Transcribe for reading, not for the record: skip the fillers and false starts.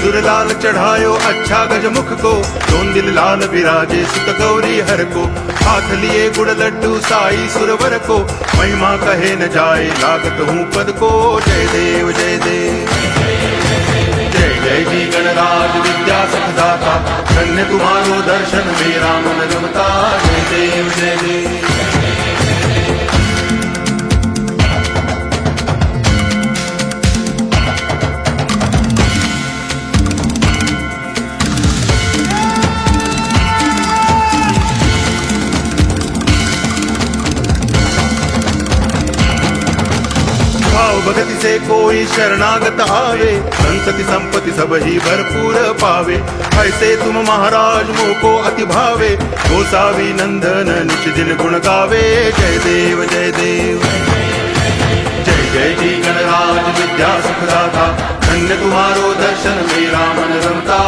सिंदूर लाल चढ़ायो अच्छा गजमुख को, दोन दिल लाल विराजे सुत गौरी हर को। हाथ लिए गुड़ लड्डू साई सुरवर को, महिमा कहे न जाए लागत हूँ पद को। जय देव जय देव जय जय जी गणराज विद्या सुखदाता, धन्य तुम्हारो दर्शन मेरा मन रमता। जय देव जय देव भाव भगति से कोई शरणागत आवे, संतति संपत्ति सब ही भरपूर पावे। ऐसे तुम महाराज मोको अति भावे, गोसावी नंदन निज दिन गुण गावे। जय देव जय देव जय जय जी गणराज विद्या सुखदाता, धन्य तुम्हारो दर्शन मेरा मन रमता।